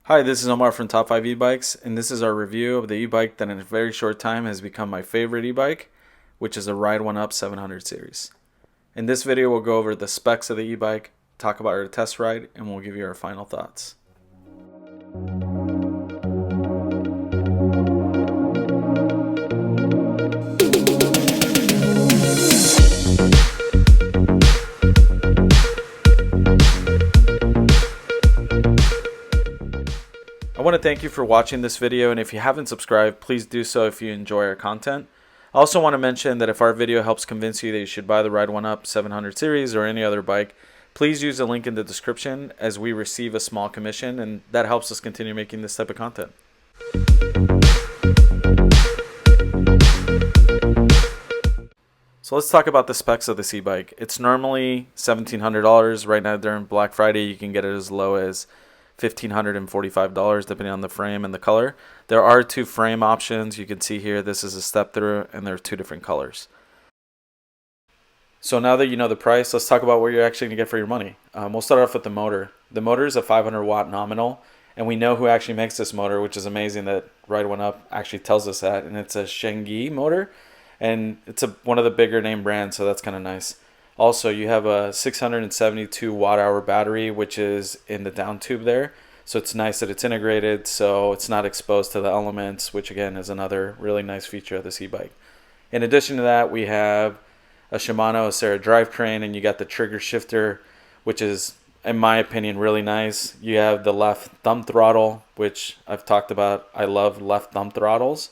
Hi, this is Omar from Top 5 E-Bikes, and this is our review of the e-bike that in a very short time has become my favorite e-bike, which is a Ride1up 700 series. In this video, we'll go over the specs of the e-bike, talk about our test ride, and we'll give you our final thoughts. I want to thank you for watching this video, and if you haven't subscribed, please do so if you enjoy our content. I also want to mention that if our video helps convince you that you should buy the Ride1up 700 series or any other bike, please use the link in the description as we receive a small commission, and that helps us continue making this type of content. So let's talk about the specs of this e-bike. It's normally $1,700. Right now during Black Friday, you can get it as low as $1,545 depending on the frame and the color. There are two frame options. You can see here this is a step through and there are two different colors. So now that you know the price, let's talk about what you're actually going to get for your money. We'll start off with the motor. The motor is a 500 watt nominal, and we know who actually makes this motor, which is amazing that Ride1up actually tells us that, and it's a Shengyi Motor, and it's one of the bigger name brands, so that's kind of nice. Also, you have a 672 watt hour battery, which is in the down tube there. So it's nice that it's integrated, so it's not exposed to the elements, which again is another really nice feature of this e-bike. In addition to that, we have a Shimano Acera drivetrain, and you got the trigger shifter, which is, in my opinion, really nice. You have the left thumb throttle, which I've talked about. I love left thumb throttles.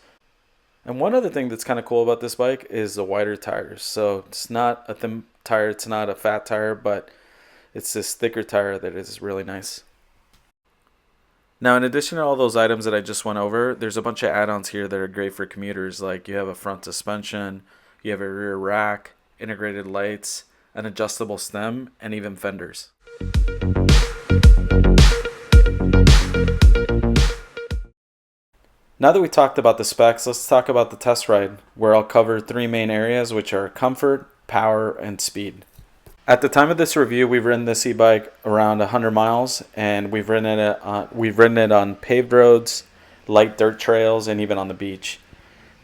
And one other thing that's kind of cool about this bike is the wider tires. So it's not a thin tire, it's not a fat tire, but it's this thicker tire that is really nice. Now, in addition to all those items that I just went over, there's a bunch of add-ons here that are great for commuters. Like you have a front suspension, you have a rear rack, integrated lights, an adjustable stem, and even fenders. Now that we talked about the specs, let's talk about the test ride, where I'll cover three main areas, which are comfort, power, and speed. At the time of this review, we've ridden this e-bike around 100 miles, and we've ridden it on paved roads, light dirt trails, and even on the beach.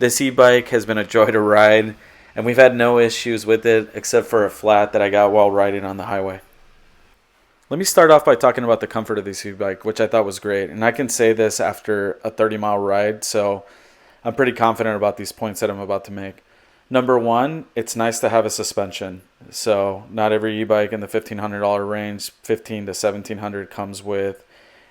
This e-bike has been a joy to ride, and we've had no issues with it except for a flat that I got while riding on the highway. Let me start off by talking about the comfort of this e-bike, which I thought was great. And I can say this after a 30-mile ride, so I'm pretty confident about these points that I'm about to make. Number one, it's nice to have a suspension. So not every e-bike in the $1,500 range, $1,500 to $1,700, comes with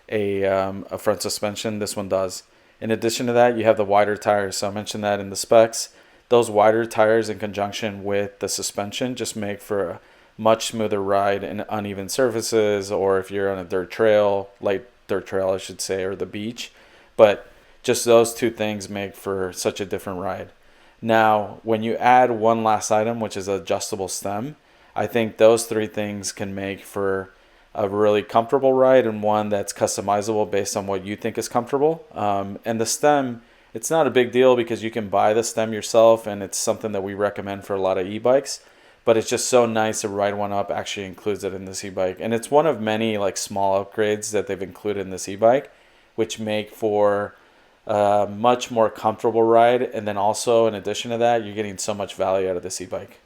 a front suspension. This one does. In addition to that, you have the wider tires. So I mentioned that in the specs. Those wider tires in conjunction with the suspension just make for a much smoother ride in uneven surfaces, or if you're on a dirt trail, light dirt trail I should say, or the beach. But just those two things make for such a different ride. Now, when you add one last item, which is adjustable stem, I think those three things can make for a really comfortable ride, and one that's customizable based on what you think is comfortable. And the stem, it's not a big deal because you can buy the stem yourself, and it's something that we recommend for a lot of e-bikes. But it's just so nice that Ride1up actually includes it in this e-bike. And it's one of many like small upgrades that they've included in this e-bike, which make for a much more comfortable ride. And then also, in addition to that, you're getting so much value out of this e-bike.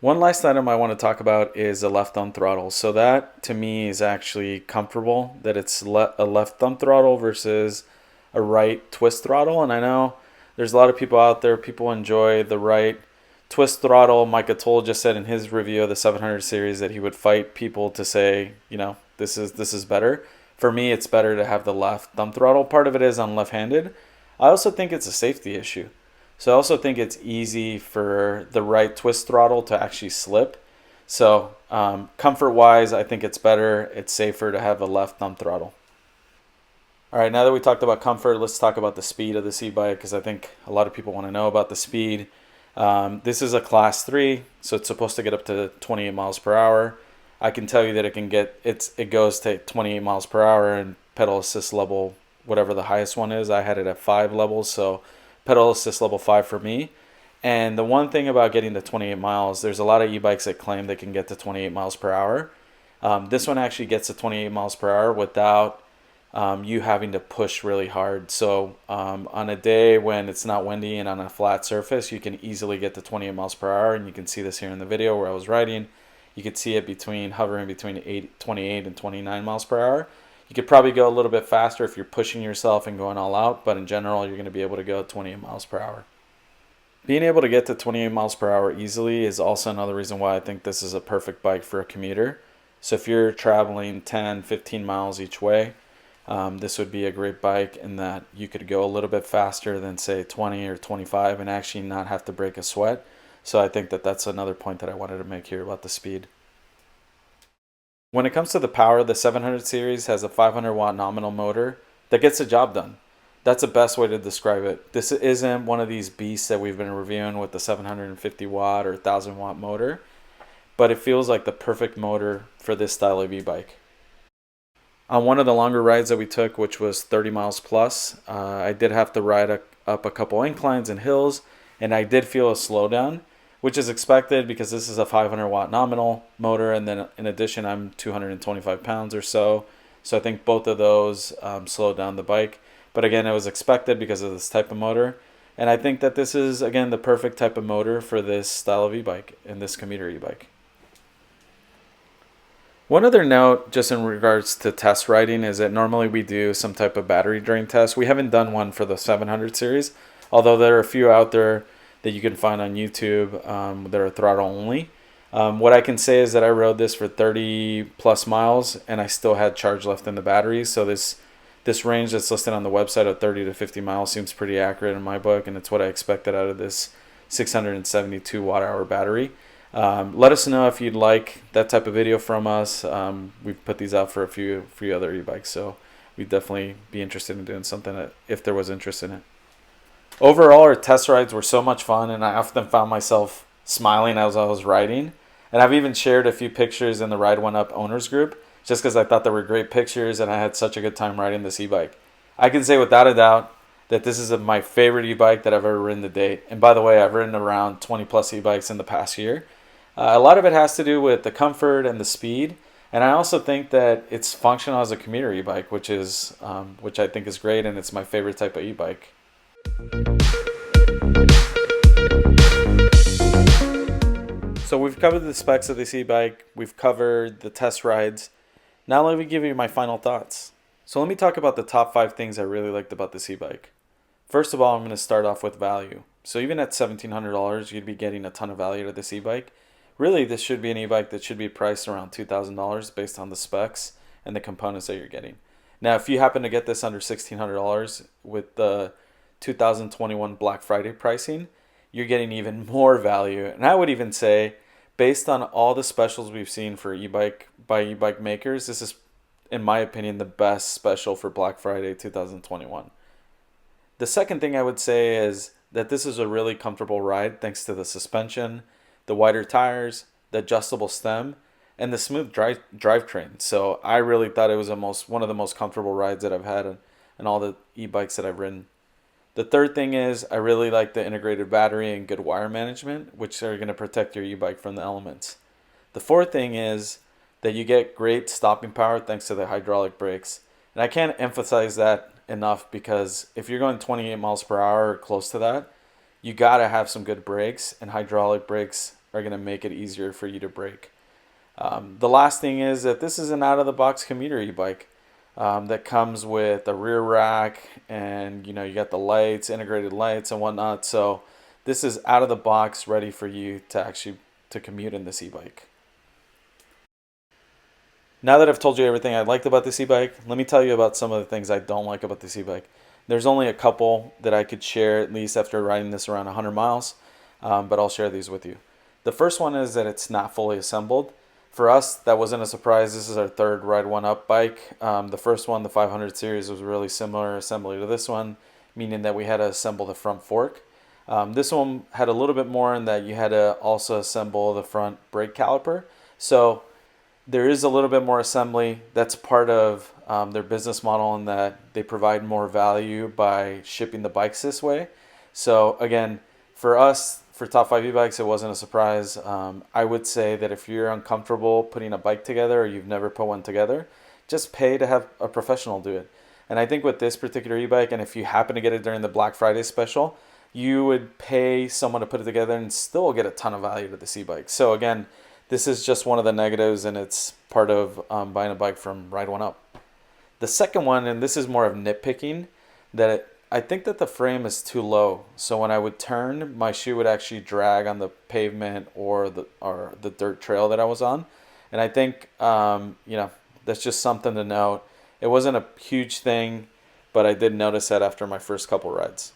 One last item I want to talk about is a left thumb throttle. So that, to me, is actually comfortable, that it's a left thumb throttle versus a right twist throttle. And I know there's a lot of people out there, people enjoy the right twist throttle. Mike Atoll just said in his review of the 700 series that he would fight people to say, you know, this is better. For me, it's better to have the left thumb throttle. Part of it is I'm left-handed. I also think it's a safety issue. So I also think it's easy for the right twist throttle to actually slip. So comfort-wise, I think it's better. It's safer to have a left thumb throttle. All right, now that we talked about comfort, let's talk about the speed of this e-bike, because I think a lot of people want to know about the speed. This is a class 3, so it's supposed to get up to 28 miles per hour. I can tell you that it goes to 28 miles per hour and pedal assist level, whatever the highest one is. I had it at 5 levels, so pedal assist level 5 for me. And the one thing about getting to 28 miles, there's a lot of e-bikes that claim they can get to 28 miles per hour. This one actually gets to 28 miles per hour without you having to push really hard. So on a day when it's not windy and on a flat surface, you can easily get to 28 miles per hour. And you can see this here in the video where I was riding. You could see it hovering between 28 and 29 miles per hour. You could probably go a little bit faster if you're pushing yourself and going all out, but in general, you're going to be able to go 28 miles per hour. Being able to get to 28 miles per hour easily is also another reason why I think this is a perfect bike for a commuter. So if you're traveling 10, 15 miles each way, this would be a great bike in that you could go a little bit faster than say 20 or 25 and actually not have to break a sweat. So I think that that's another point that I wanted to make here about the speed. When it comes to the power, the 700 series has a 500 watt nominal motor that gets the job done. That's the best way to describe it. This isn't one of these beasts that we've been reviewing with the 750 watt or 1000 watt motor, but it feels like the perfect motor for this style of e-bike. On one of the longer rides that we took, which was 30 miles plus, I did have to ride up a couple inclines and hills, and I did feel a slowdown, which is expected because this is a 500 watt nominal motor, and then in addition, I'm 225 pounds or so. So I think both of those slowed down the bike. But again, it was expected because of this type of motor. And I think that this is, again, the perfect type of motor for this style of e-bike and this commuter e-bike. One other note, just in regards to test riding, is that normally we do some type of battery drain test. We haven't done one for the 700 series, although there are a few out there that you can find on YouTube that are throttle only. What I can say is that I rode this for 30 plus miles and I still had charge left in the battery. So this range that's listed on the website of 30 to 50 miles seems pretty accurate in my book, and it's what I expected out of this 672 watt hour battery. Let us know if you'd like that type of video from us. We've put these out for a few other e-bikes, so we'd definitely be interested in doing something if there was interest in it. Overall, our test rides were so much fun, and I often found myself smiling as I was riding. And I've even shared a few pictures in the Ride1up owners group, just because I thought they were great pictures and I had such a good time riding this e-bike. I can say without a doubt that this is my favorite e-bike that I've ever ridden to date. And by the way, I've ridden around 20 plus e-bikes in the past year. A lot of it has to do with the comfort and the speed. And I also think that it's functional as a commuter e-bike, which I think is great, and it's my favorite type of e-bike. So we've covered the specs of this e-bike, we've covered the test rides. Now let me give you my final thoughts. So let me talk about the top 5 things I really liked about this e-bike. First of all, I'm going to start off with value. So even at $1,700, you'd be getting a ton of value to this e-bike. Really, this should be an e-bike that should be priced around $2,000 based on the specs and the components that you're getting. Now, if you happen to get this under $1,600 with the 2021 Black Friday pricing, you're getting even more value. And I would even say, based on all the specials we've seen for e-bike by e-bike makers, this is, in my opinion, the best special for Black Friday 2021. The second thing I would say is that this is a really comfortable ride thanks to the suspension, the wider tires, the adjustable stem, and the smooth drivetrain. So I really thought it was one of the most comfortable rides that I've had in all the e-bikes that I've ridden. The third thing is I really like the integrated battery and good wire management, which are going to protect your e-bike from the elements. The fourth thing is that you get great stopping power thanks to the hydraulic brakes. And I can't emphasize that enough, because if you're going 28 miles per hour or close to that, you got to have some good brakes, and hydraulic brakes are going to make it easier for you to brake. The last thing is that this is an out-of-the-box commuter e-bike that comes with a rear rack, and you got the lights, integrated lights and whatnot. So this is out of the box, ready for you to commute in this e-bike. Now that I've told you everything I liked about this e-bike, let me tell you about some of the things I don't like about this e-bike. There's only a couple that I could share, at least after riding this around 100 miles, but I'll share these with you. The first one is that it's not fully assembled. For us, that wasn't a surprise. This is our third Ride1up bike. The first one, the 500 series, was really similar assembly to this one, meaning that we had to assemble the front fork. This one had a little bit more in that you had to also assemble the front brake caliper. So there is a little bit more assembly. That's part of their business model, in that they provide more value by shipping the bikes this way. So again, for us, for top 5 e-bikes, it wasn't a surprise. I would say that if you're uncomfortable putting a bike together, or you've never put one together, just pay to have a professional do it. And I think with this particular e-bike, and if you happen to get it during the Black Friday special, you would pay someone to put it together and still get a ton of value to this e-bike. So again, this is just one of the negatives, and it's part of buying a bike from Ride1up. The second one, and this is more of nitpicking, that I think that the frame is too low. So when I would turn, my shoe would actually drag on the pavement or the dirt trail that I was on. And I think, that's just something to note. It wasn't a huge thing, but I did notice that after my first couple rides.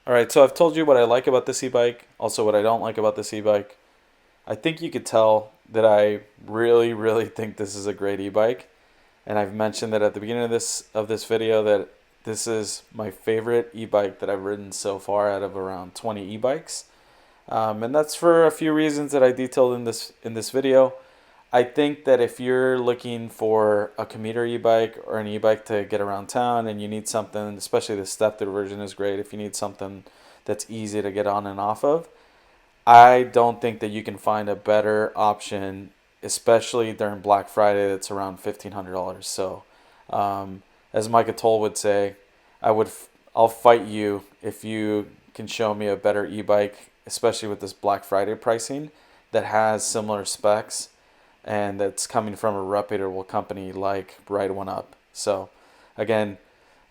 All right, so I've told you what I like about this e-bike, also what I don't like about this e-bike. I think you could tell that I really, really think this is a great e-bike. And I've mentioned that at the beginning of this video that this is my favorite e-bike that I've ridden so far out of around 20 e-bikes. And that's for a few reasons that I detailed in this video. I think that if you're looking for a commuter e-bike or an e-bike to get around town and you need something, especially the stepped version is great if you need something that's easy to get on and off of, I don't think that you can find a better option, especially during Black Friday, that's around $1,500. So as Micah Toll would say, I'll fight you if you can show me a better e-bike, especially with this Black Friday pricing, that has similar specs and that's coming from a reputable company like Ride1up. So again,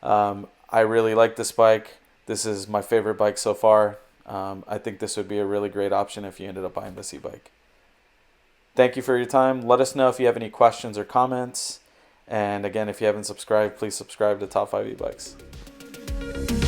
I really like this bike. This is my favorite bike so far. I think this would be a really great option if you ended up buying this e-bike. Thank you for your time. Let us know if you have any questions or comments. And again, if you haven't subscribed, please subscribe to Top 5 E-Bikes.